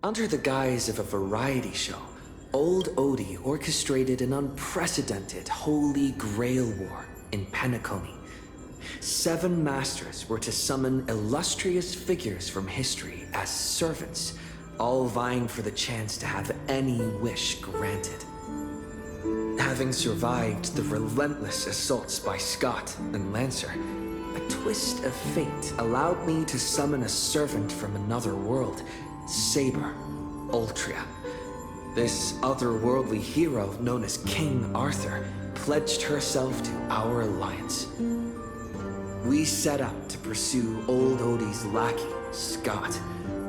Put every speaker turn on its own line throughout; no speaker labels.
Under the guise of a variety show, Old Odie orchestrated an unprecedented Holy Grail war in Penacony. 7 masters were to summon illustrious figures from history as servants, all vying for the chance to have any wish granted. Having survived the relentless assaults by Scott and Lancer, a twist of fate allowed me to summon a servant from another world, Saber Ultria. This otherworldly hero, known as King Arthur, pledged herself to our alliance. We set out to pursue Old Odie's lackey, Scott,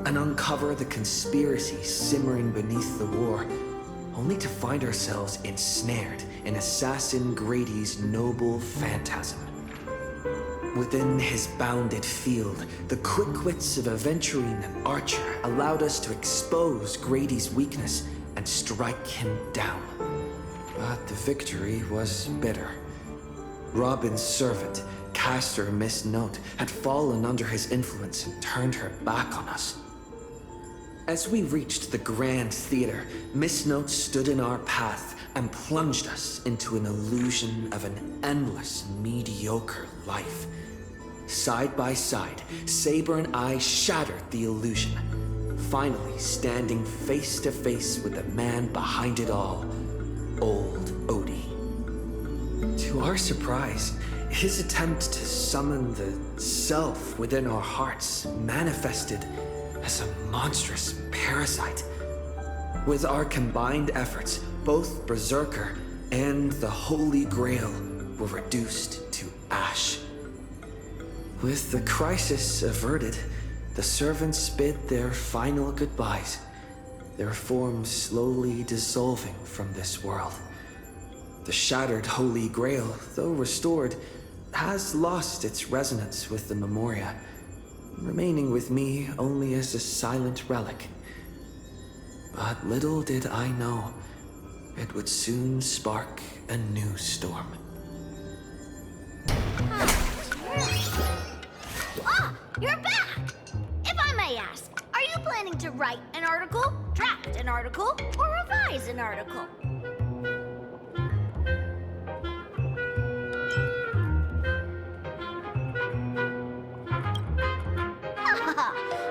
and uncover the conspiracy simmering beneath the war, only to find ourselves ensnared in Assassin Grady's noble phantasm. Within his bounded field, the quick wits of Aventurine and Archer allowed us to expose Grady's weakness and strike him down. But the victory was bitter. Robin's servant, Caster Miss Note, had fallen under his influence and turned her back on us. As we reached the Grand Theater, Miss Note stood in our path and plunged us into an illusion of an endless, mediocre life. Side by side, Saber and I shattered the illusion, finally standing face to face with the man behind it all, Old Odie. To our surprise, his attempt to summon the self within our hearts manifested as a monstrous parasite. With our combined efforts, both Berserker and the Holy Grail were reduced to ash. With the crisis averted, the servants bid their final goodbyes, their forms slowly dissolving from this world. The shattered Holy Grail, though restored, has lost its resonance with the Memoria, remaining with me only as a silent relic. But little did I know, it would soon spark a new storm.
Ah, you're back! If I may ask, are you planning to write an article, draft an article, or revise an article?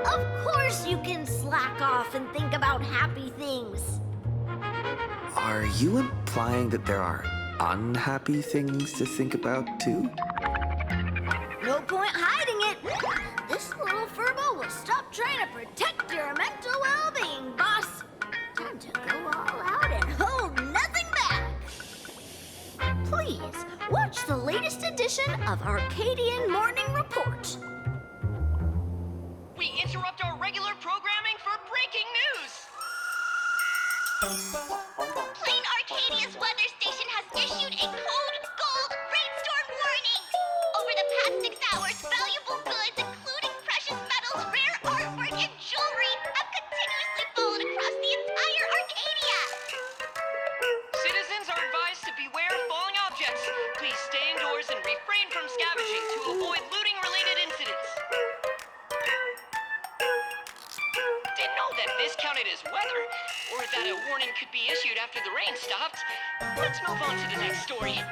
Of course you can slack off and think about happy things.
Are you implying that there are unhappy things to think about too?
No point hiding it. This little furbo will stop trying to protect your mental well-being, boss. Time to go all out and hold nothing back. Please, watch the latest edition of Arcadian Morning Report.
We interrupt our regular programming for breaking news!
Plain Arcadia's weather station has issued a code gold rainstorm warning. Over the past 6 hours, valuable goods, including precious metals, rare artwork, and jewelry, have continuously fallen across the entire Arcadia.
Citizens are advised to beware of falling objects. Please stay indoors and refrain from scavenging to avoid looting-related incidents. Didn't know that this counted as weather, or that a warning could be issued after the rain stopped. Let's move on to the next story.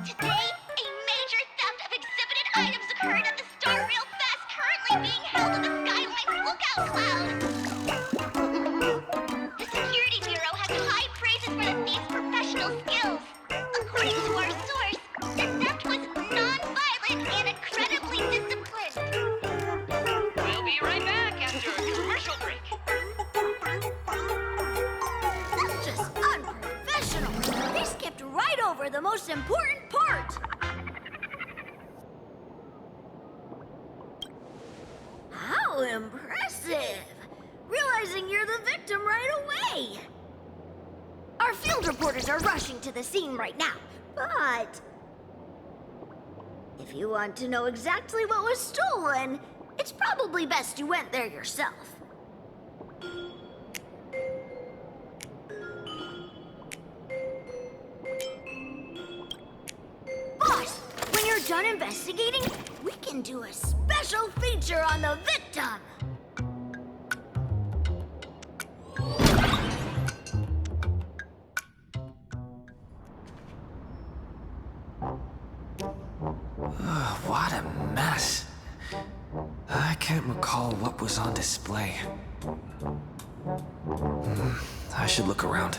Today, a major theft of exhibited items occurred at the Star Rail Fest currently being held in the Skyline's lookout cloud. The Security Bureau has high praises for the thief's professional skills. According to our source, the theft was non-violent and incredibly disciplined.
We'll be right back after a commercial break.
That's just unprofessional. They skipped right over the most important part. How impressive! Realizing you're the victim right away. Our field reporters are rushing to the scene right now, but if you want to know exactly what was stolen, it's probably best you went there yourself. Boss, when you're done investigating, we can do a special special feature on the victim.
What a mess. I can't recall what was on display. I should look around.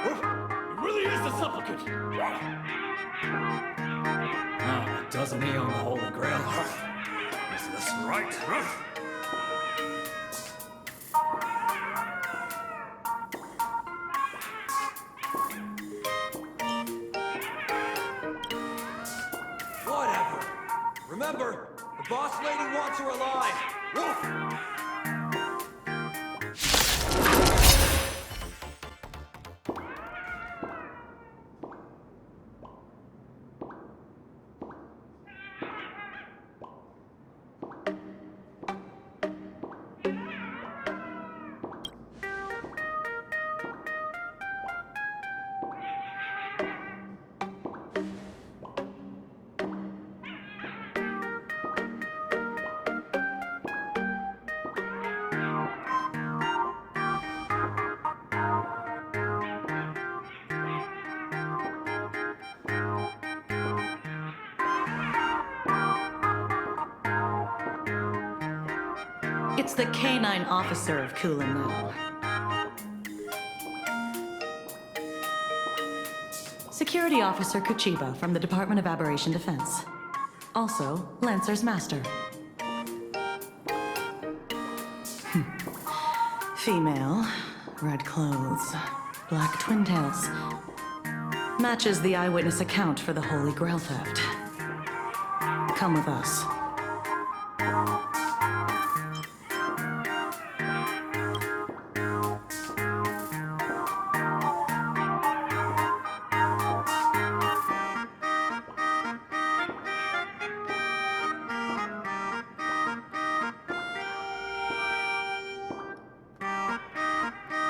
It really is the supplicant! Ah, doesn't he own the Holy Grail? Is this right?
Whatever. Remember, the boss lady wants her alive. Woof!
It's the canine officer of Kulin now. Security Officer Kuchiba from the Department of Aberration Defense. Also, Lancer's master. Female, red clothes, black twin tails. Matches the eyewitness account for the Holy Grail theft. Come with us.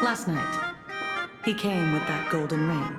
Last night, he came with that golden ring.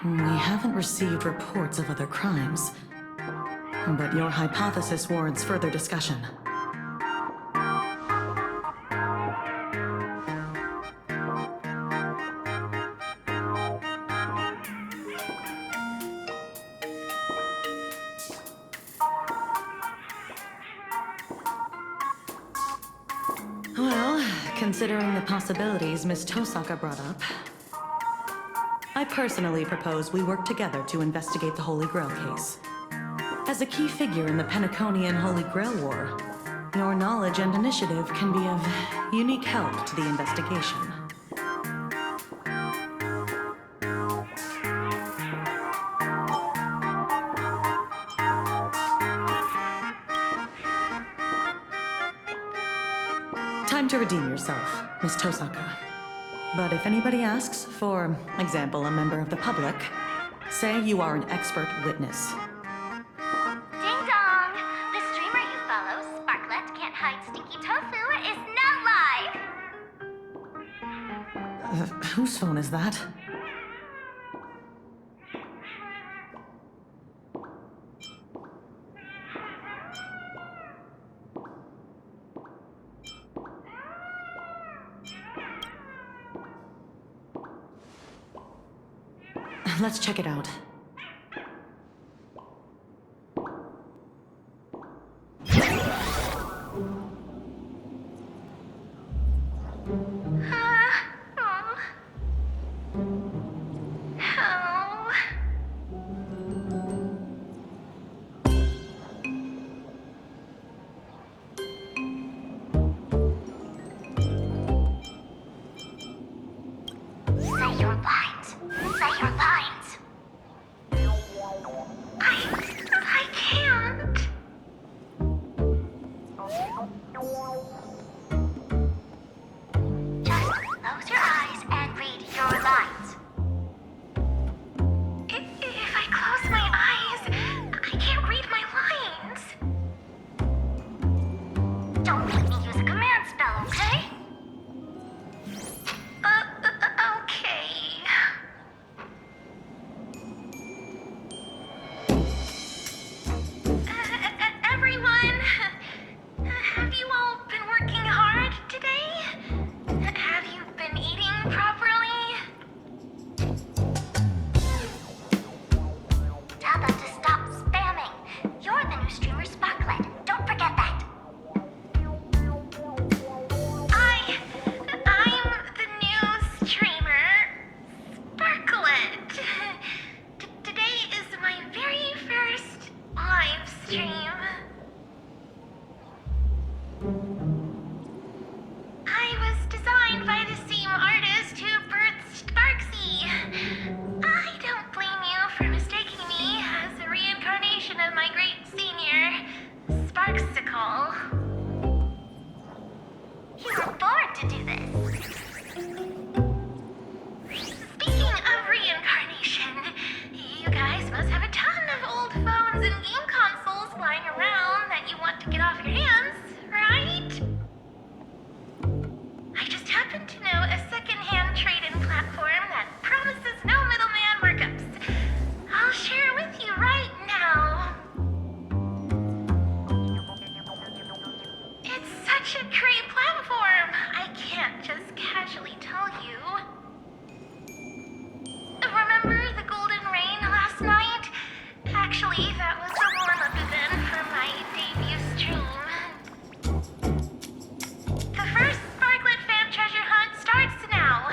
We haven't received reports of other crimes, but your hypothesis warrants further discussion. Well, considering the possibilities Miss Tosaka brought up, I personally propose we work together to investigate the Holy Grail case. As a key figure in the Penaconian Holy Grail War, your knowledge and initiative can be of unique help to the investigation. Time to redeem yourself, Miss Tosaka. But if anybody asks, for example, a member of the public, say you are an expert witness.
Ding dong! The streamer you follow, Sparklet Can't Hide Stinky Tofu, is now live!
Whose phone is that? Let's check it out.
everyone. Have you all been working hard today? Have you been eating properly?
Tell them to stop spamming. You're the new streamer Sparklet. Don't forget that.
I'm the new streamer, Sparklet. Today is my very first live stream. I was designed by the same artist who birthed Sparksy. I don't blame you for mistaking me as a reincarnation of my great senior, Sparksicle.
You were born to do this.
Speaking of reincarnation, you guys must have a ton of old phones and game consoles lying around that you want to get off your hands, right? I just happen to know a second-hand trade-in platform that promises no middleman markups. I'll share it with you right now. It's such a great platform. I can't just casually tell you. Remember the golden rain last night? Actually, that was a warm-up event for my debut stream. The first Sparklet fan treasure hunt starts now.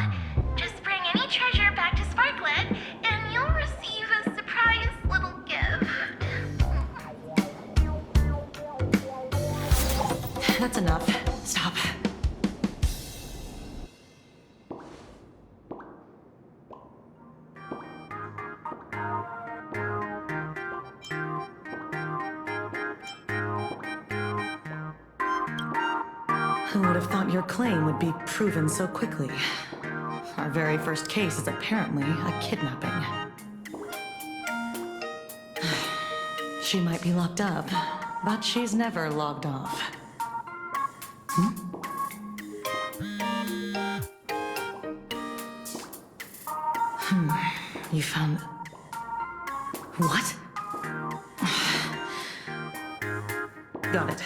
Just bring any treasure back to Sparklet, and you'll receive a surprise little gift.
That's enough. Stop. Who would have thought your claim would be proven so quickly? Our very first case is apparently a kidnapping. She might be locked up, but she's never logged off. You found... What? Got it.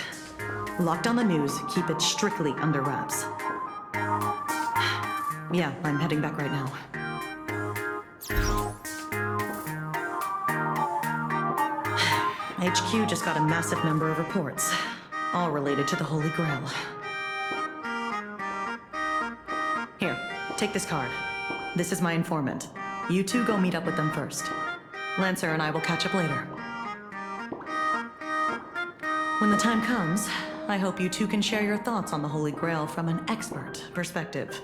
Lock down the news. Keep it strictly under wraps. Yeah, I'm heading back right now. HQ just got a massive number of reports, all related to the Holy Grail. Here, take this card. This is my informant. You two go meet up with them first. Lancer and I will catch up later. When the time comes, I hope you two can share your thoughts on the Holy Grail from an expert perspective.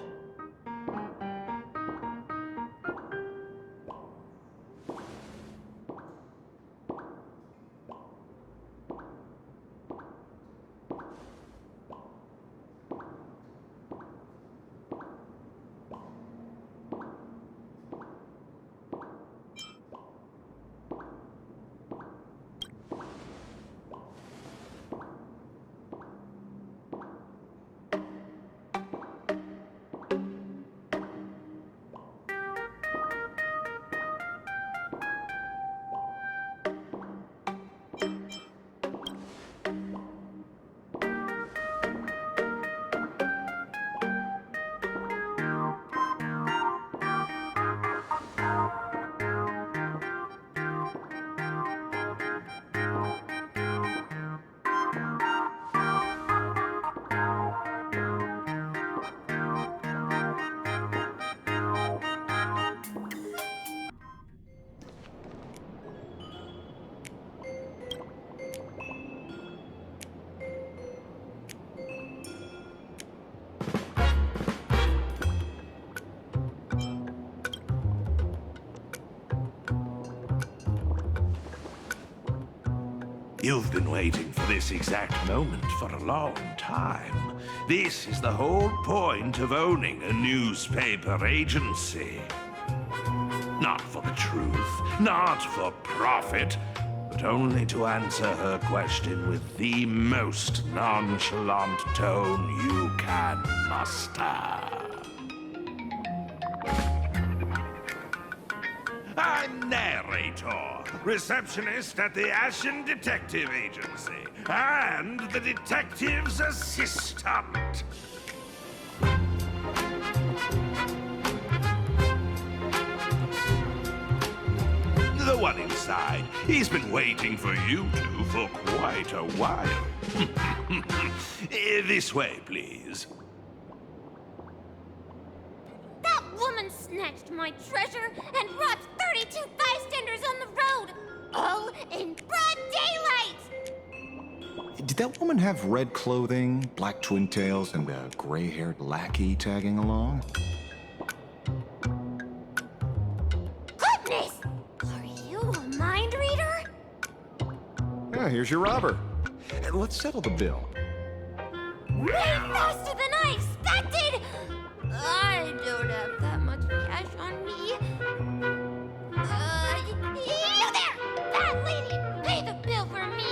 You've been waiting for this exact moment for a long time. This is the whole point of owning a newspaper agency. Not for the truth, not for profit, but only to answer her question with the most nonchalant tone you can muster. I'm narrator, receptionist at the Ashen Detective Agency, and the detective's assistant. The one inside, he's been waiting for you two for quite a while. This way, please.
That woman snatched my treasure and robbed 32 bystanders on the road, all in broad daylight!
Did that woman have red clothing, black twin tails, and a gray-haired lackey tagging along?
Goodness! Are you a mind reader?
Yeah, here's your robber. Let's settle the bill.
Way faster than I expected! I don't have that much cash on me. You there! That lady! Pay the bill for me!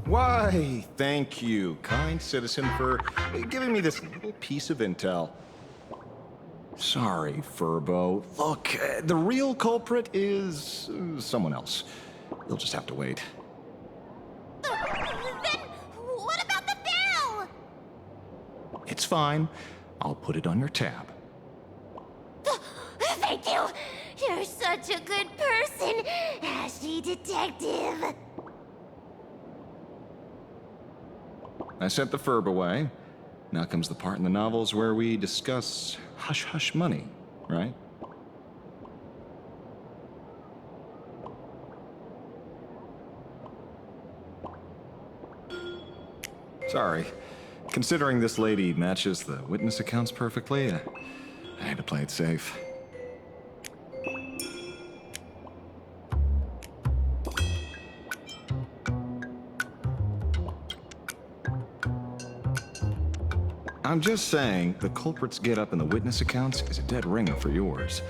Why, thank you, kind citizen, for giving me this little piece of intel. Sorry, Furbo. Look, the real culprit is someone else. You'll just have to wait.
Then what about the bill?
It's fine. I'll put it on your tab.
Thank you! You're such a good person, Ashley Detective.
I sent the Furb away. Now comes the part in the novels where we discuss hush-hush money, right? Sorry. Considering this lady matches the witness accounts perfectly, I had to play it safe. I'm just saying, the culprit's get-up in the witness accounts is a dead ringer for yours.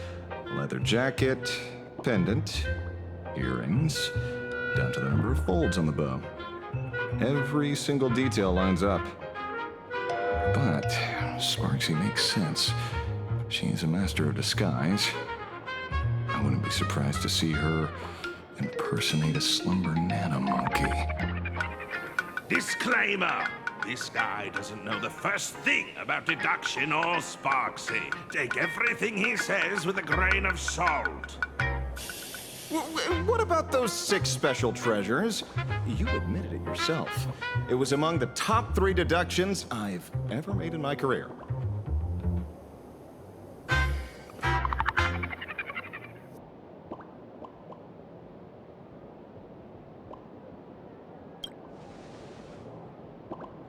Leather jacket, pendant, earrings, down to the number of folds on the bow. Every single detail lines up. But Sparksy makes sense. She's a master of disguise. I wouldn't be surprised to see her impersonate a slumber nanomonkey.
Disclaimer! This guy doesn't know the first thing about deduction or Sparksy. Take everything he says with a grain of salt.
What about those 6 special treasures? You admitted it yourself. It was among the top 3 deductions I've ever made in my career.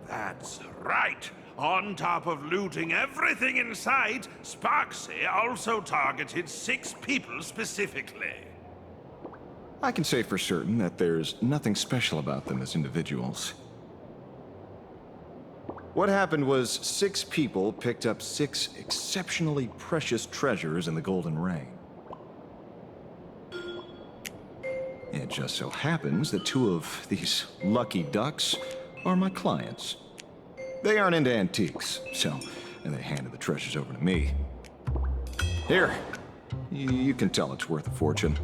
That's right. On top of looting everything in sight, Sparksy also targeted 6 people specifically.
I can say for certain that there's nothing special about them as individuals. What happened was 6 people picked up 6 exceptionally precious treasures in the Golden Rain. It just so happens that 2 of these lucky ducks are my clients. They aren't into antiques, so they handed the treasures over to me. Here, you can tell it's worth a fortune.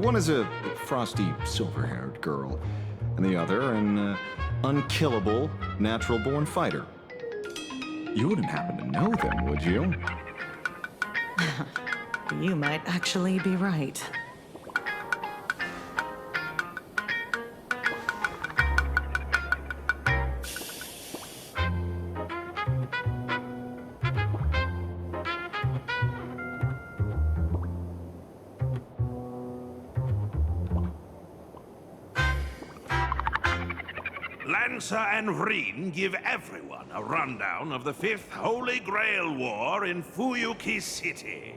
One is a frosty, silver-haired girl, and the other an unkillable, natural-born fighter. You wouldn't happen to know them, would you?
You might actually be right.
Lancer and Vreen give everyone a rundown of the 5th Holy Grail War in Fuyuki City.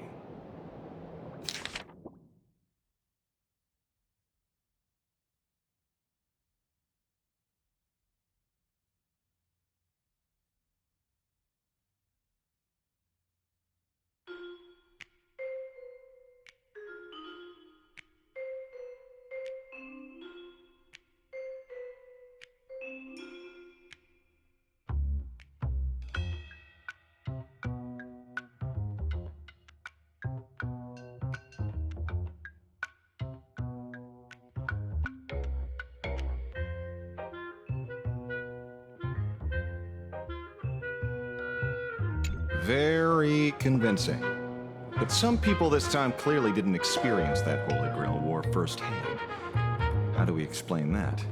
Very convincing. But some people this time clearly didn't experience that Holy Grail War firsthand. How do we explain that?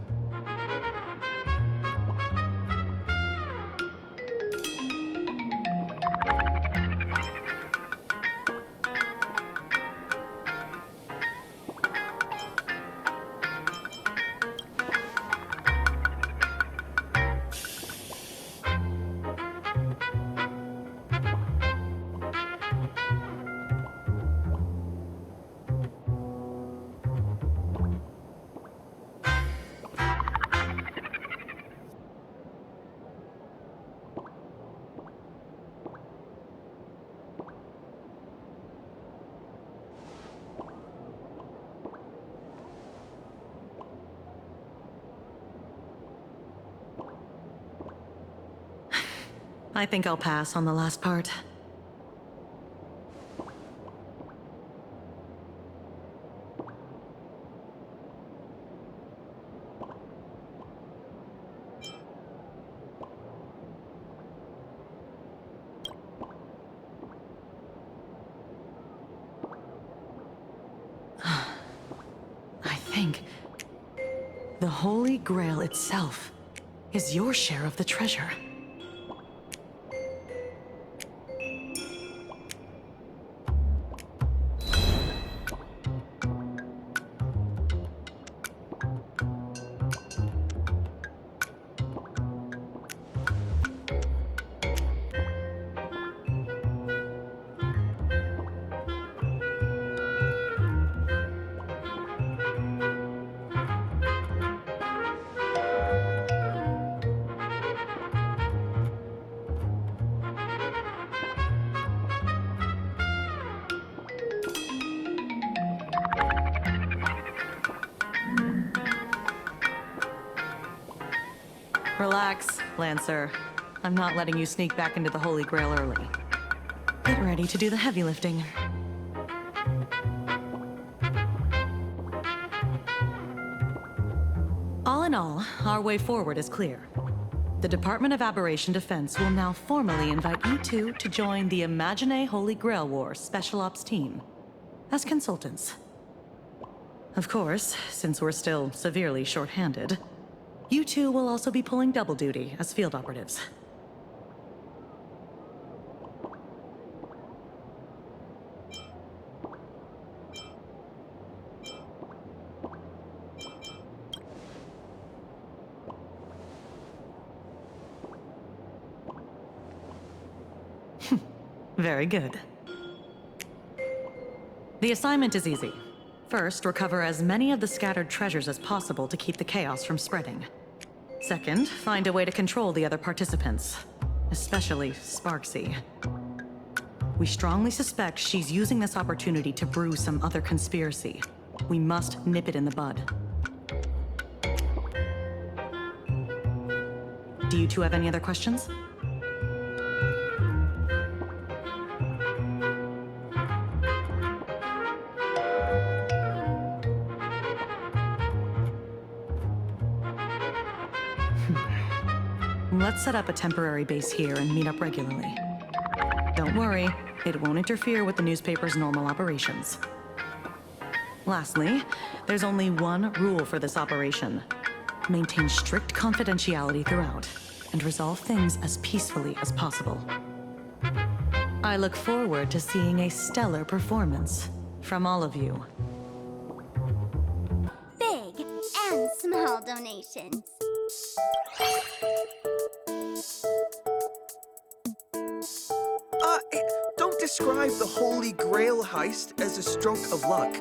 I think I'll pass on the last part. I think the Holy Grail itself is your share of the treasure. Relax, Lancer. I'm not letting you sneak back into the Holy Grail early. Get ready to do the heavy lifting. All in all, our way forward is clear. The Department of Aberration Defense will now formally invite you two to join the Imagine Holy Grail War Special Ops team as consultants. Of course, since we're still severely short-handed, you two will also be pulling double duty as field operatives. Very good. The assignment is easy. First, recover as many of the scattered treasures as possible to keep the chaos from spreading. Second, find a way to control the other participants, especially Sparksy. We strongly suspect she's using this opportunity to brew some other conspiracy. We must nip it in the bud. Do you two have any other questions? Let's set up a temporary base here and meet up regularly. Don't worry, it won't interfere with the newspaper's normal operations. Lastly, there's only one rule for this operation. Maintain strict confidentiality throughout, and resolve things as peacefully as possible. I look forward to seeing a stellar performance from all of you.
Big and small donations.
Don't describe the Holy Grail heist as a stroke of luck.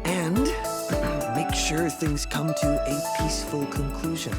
And make sure things come to a peaceful conclusion.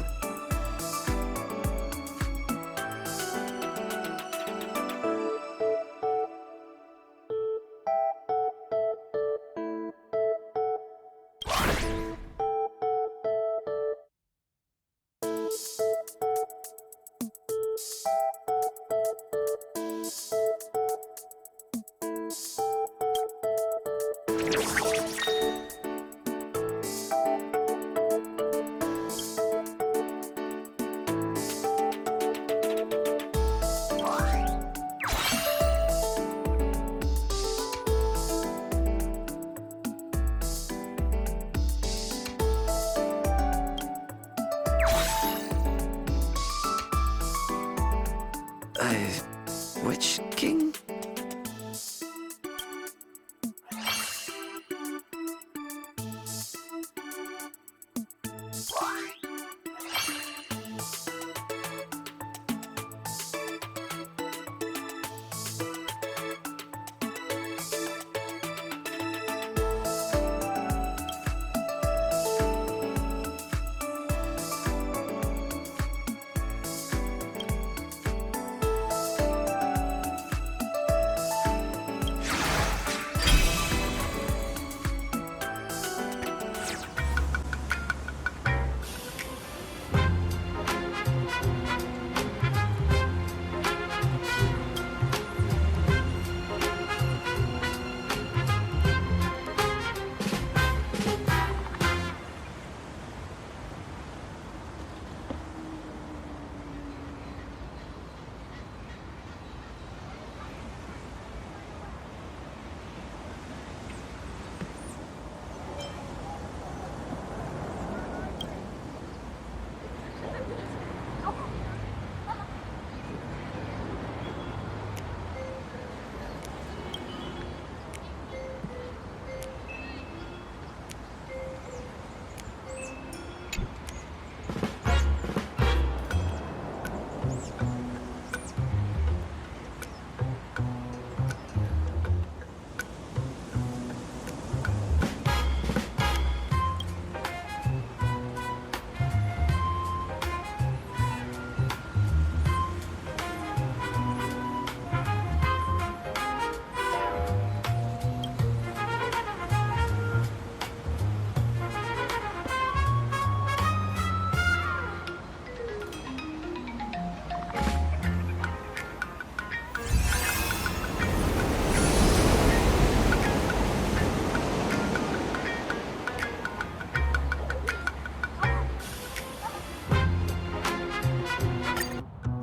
Which king?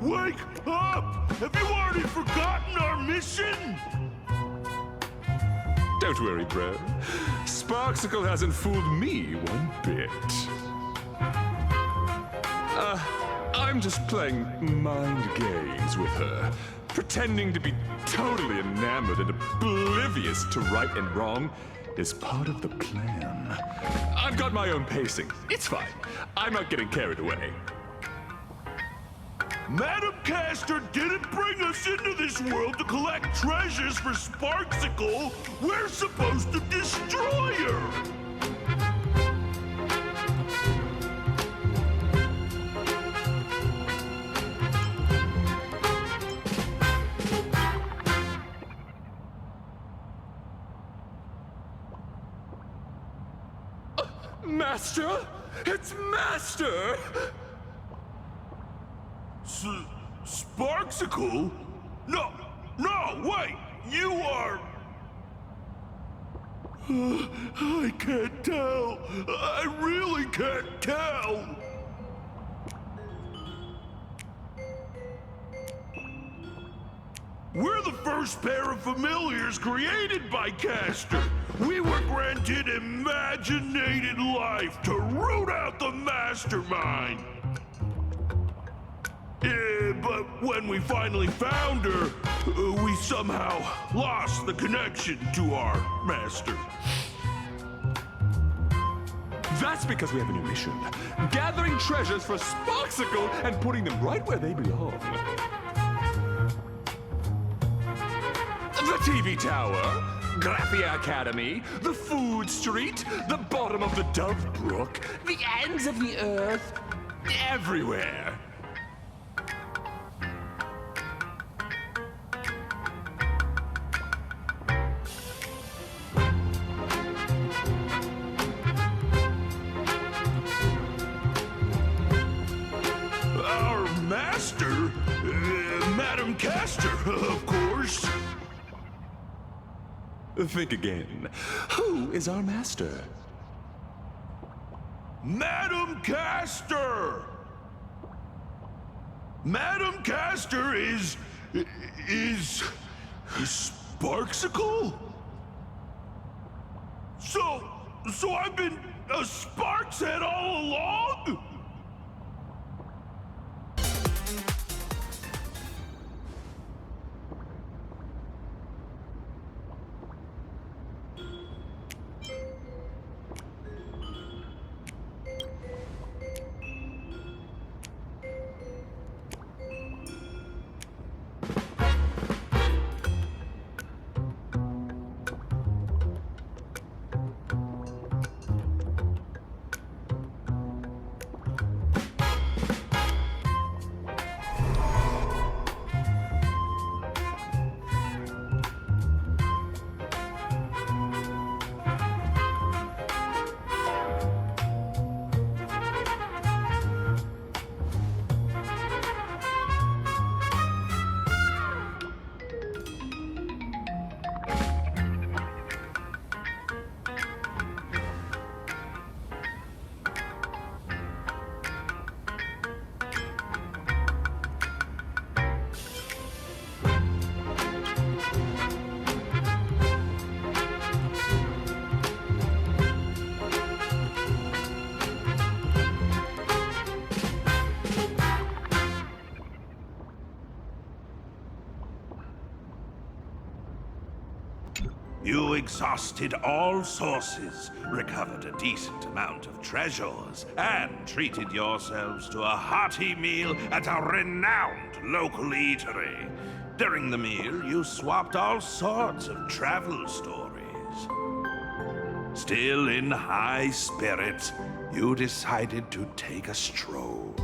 Wake up! Have you already forgotten our mission?
Don't worry, bro. Sparksicle hasn't fooled me one bit. I'm just playing mind games with her, pretending to be totally enamored and oblivious to right and wrong, is part of the plan. I've got my own pacing. It's fine. I'm not getting carried away.
Madam Castor didn't bring us into this world to collect treasures for Sparksicle. We're supposed to destroy her.
Master? It's Master!
Sparksicle? No, wait! You are... I can't tell. I really can't tell. We're the first pair of familiars created by Castor. We were granted imaginated life to root out the mastermind. But when we finally found her, we somehow lost the connection to our master.
That's because we have a new mission. Gathering treasures for Sparksicle and putting them right where they belong. The TV Tower, Graphia Academy, the Food Street, the bottom of the Dove Brook, the ends of the earth, everywhere.
Our master? Madam Castor, of course.
Think again. Who is our master?
Madam Castor! Madam Castor is Sparksicle? So I've been a Sparks head all along? You exhausted all sources, recovered a decent amount of treasures, and treated yourselves to a hearty meal at a renowned local eatery. During the meal, you swapped all sorts of travel stories. Still in high spirits, you decided to take a stroll.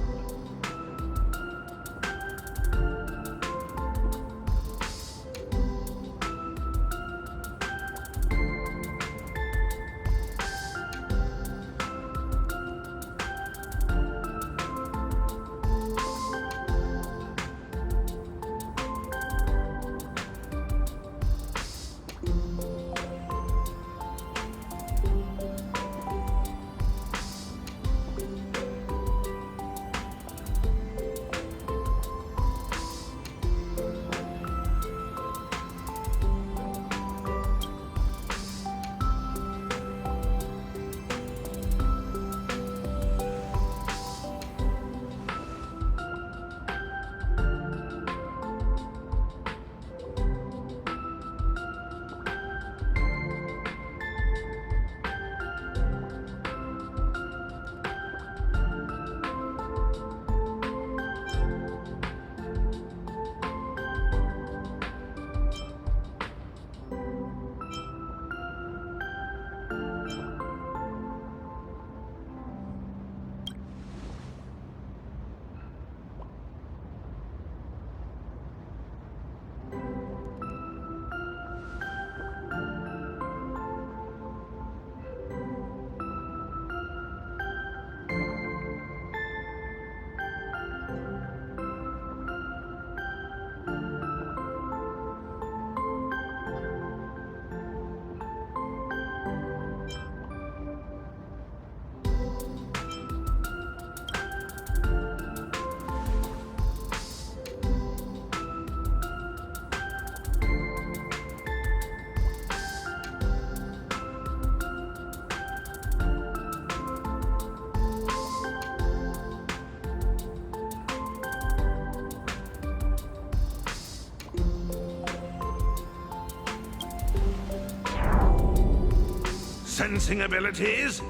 sensing abilities?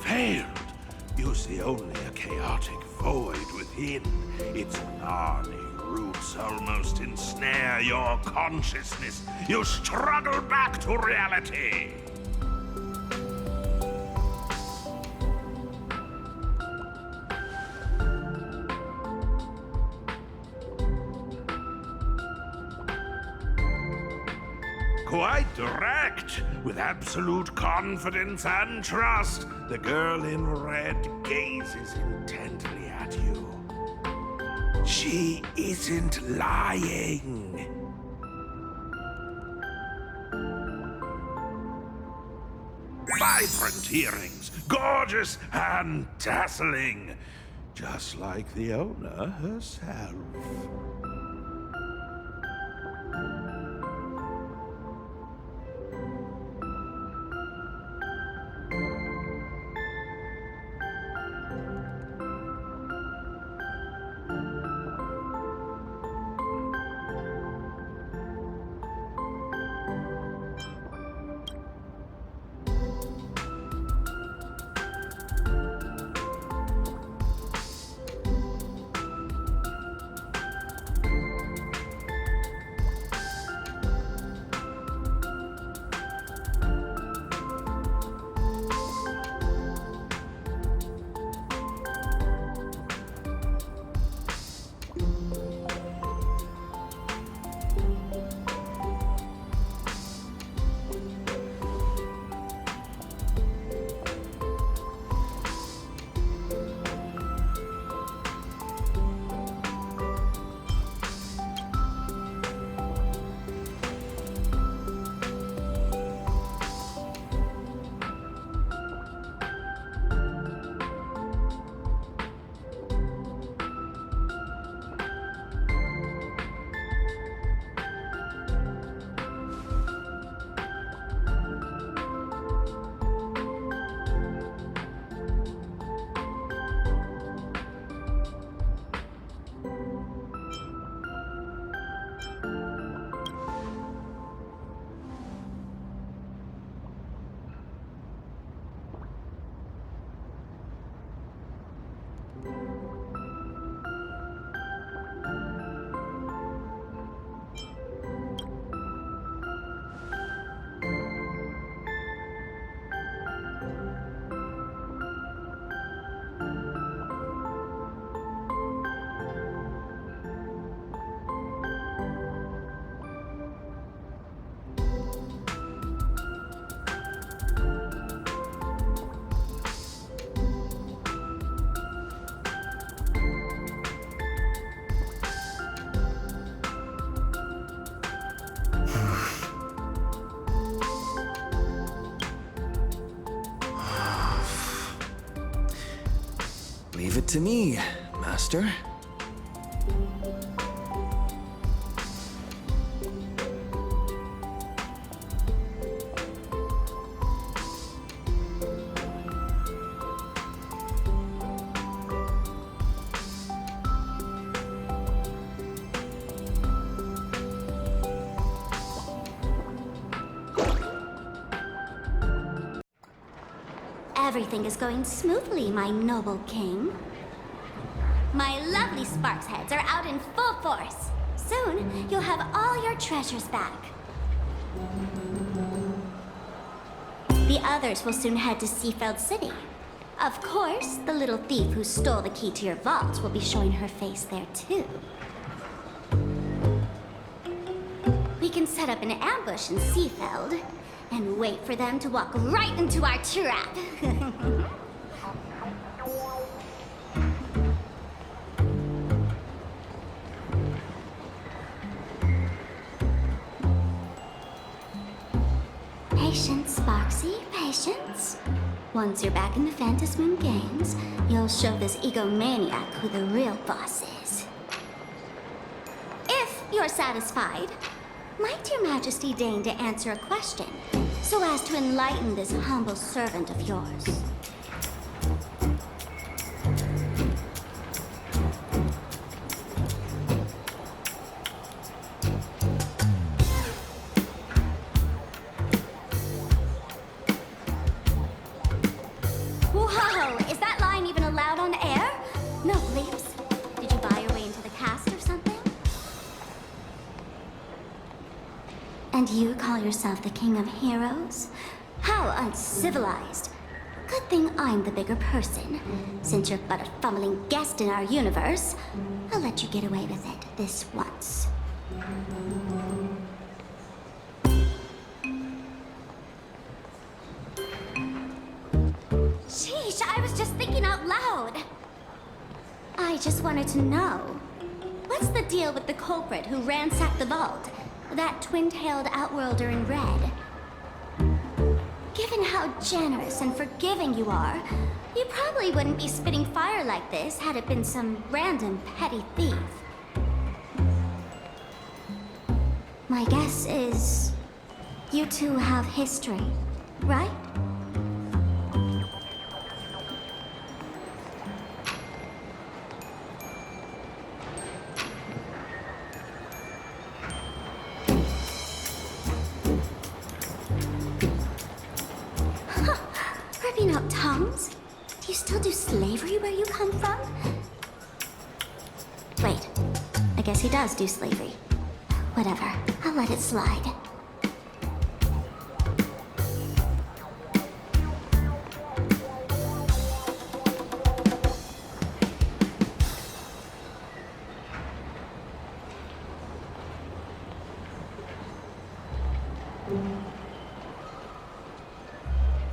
Failed. You see only a chaotic void within. Its gnarly roots almost ensnare your consciousness. You struggle back to reality. Quite direct, with absolute confidence and trust, the girl in red gazes intently at you. She isn't lying. Vibrant earrings, gorgeous and dazzling, just like the owner herself.
Leave it to me, Master.
Everything is going smoothly, my noble king. My lovely Sparks heads are out in full force. Soon, you'll have all your treasures back. The others will soon head to Seafeld City. Of course, the little thief who stole the key to your vault will be showing her face there too. We can set up an ambush in Seafeld and wait for them to walk right into our trap. Patience, Sparksy, patience. Once you're back in the Phantasmoon Games, you'll show this egomaniac who the real boss is. If you're satisfied, might your majesty deign to answer a question, so as to enlighten this humble servant of yours? And you call yourself the king of heroes? How uncivilized. Good thing I'm the bigger person. Since you're but a fumbling guest in our universe, I'll let you get away with it this once. Sheesh, I was just thinking out loud. I just wanted to know, what's the deal with the culprit who ransacked the vault? That twin-tailed outworlder in red. Given how generous and forgiving you are, you probably wouldn't be spitting fire like this had it been some random petty thief. My guess is you two have history, right? Ripping out tongues? Do you still do slavery where you come from? Wait, I guess he does do slavery. Whatever, I'll let it slide.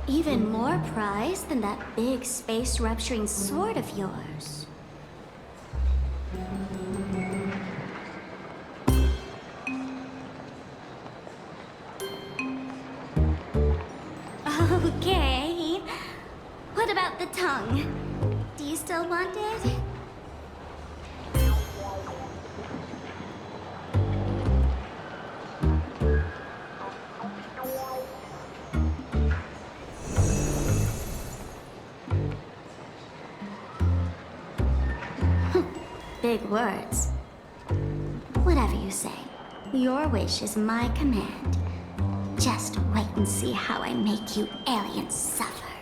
Even more prize than that big space-rupturing sword of yours. Okay. What about the tongue? Do you still want it? Big words. Whatever you say. Your wish is my command. Just wait and see how I make you aliens suffer.